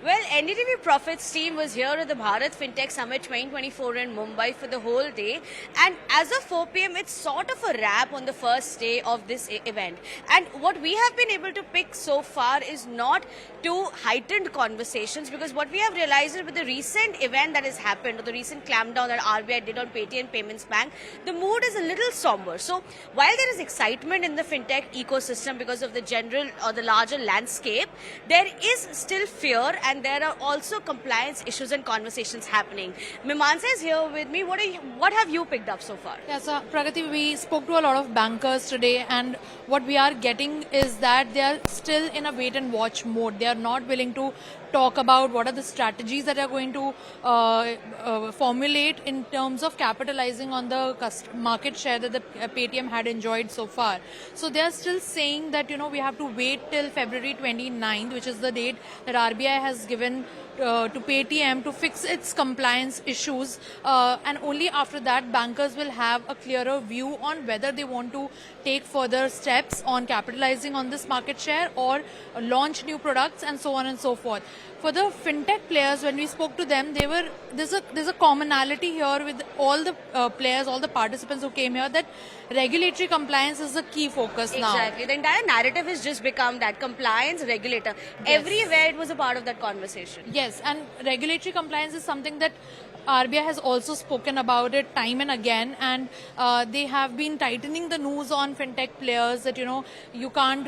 Well, NDTV Profit's team was here at the Bharat Fintech Summit 2024 in Mumbai for the whole day. And as of 4 p.m., it's sort of a wrap on the first day of this event. And what we have been able to pick so far is not too heightened conversations, because what we have realized is with the recent event that has happened, or the recent clampdown that RBI did on Paytm Payments Bank, the mood is a little somber. So while there is excitement in the fintech ecosystem because of the general or the larger landscape, there is still fear, and there are also compliance issues and conversations happening. Mimansa is here with me. What have you picked up so far? Yeah, so Pragatti, we spoke to a lot of bankers today, and what we are getting is that they are still in a wait and watch mode. They are not willing to talk about what are the strategies that are going to formulate in terms of capitalizing on the market share that the Paytm had enjoyed so far. So they are still saying that, we have to wait till February 29th, which is the date that RBI has given to Paytm to fix its compliance issues, and only after that bankers will have a clearer view on whether they want to take further steps on capitalizing on this market share or launch new products and so on and so forth. For the fintech players, when we spoke to them, there's a commonality here with all the players, all the participants who came here, that regulatory compliance is the key focus now. Exactly. The entire narrative has just become that compliance, regulator. Yes. Everywhere it was a part of that conversation. Yes, and regulatory compliance is something that RBI has also spoken about it time and again, and they have been tightening the noose on fintech players that you can't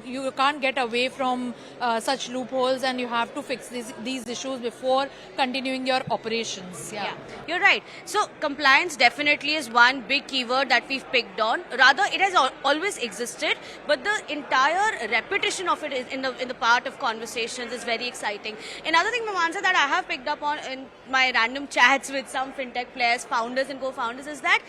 you can't get away from such loopholes, and you have to fix these issues before continuing your operations. Yeah, you're right. So compliance definitely is one big keyword that we've picked on. Rather, it has always existed, but the entire repetition of it is in the part of conversations is very exciting. Another thing, Mimansa, that I have picked up on in my random chats with some fintech players, founders and co-founders, is that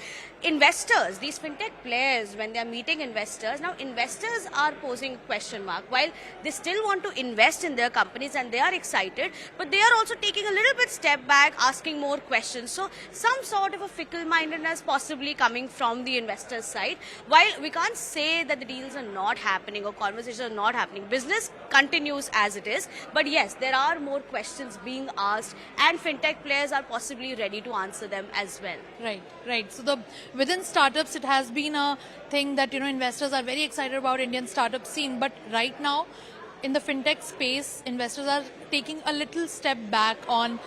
investors, these fintech players, when they are meeting investors, now investors are posing a question mark. While they still want to invest in their companies and they are excited, but they are also taking a little bit step back, asking more questions. So some sort of a fickle-mindedness possibly coming from the investors' side. While we can't say that the deals are not happening or conversations are not happening, business continues as it is. But yes, there are more questions being asked, and fintech players are possibly ready to answer them as well. Right. So within startups, it has been a thing that investors are very excited about Indian startup scene, but right now in the fintech space, investors are taking a little step back on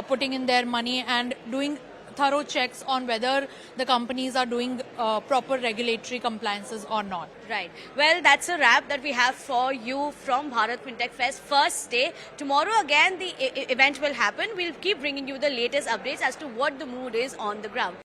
putting in their money and doing thorough checks on whether the companies are doing proper regulatory compliances or not. Right. Well, that's a wrap that we have for you from Bharat Fintech Fest first day. Tomorrow again the event will happen. We'll keep bringing you the latest updates as to what the mood is on the ground.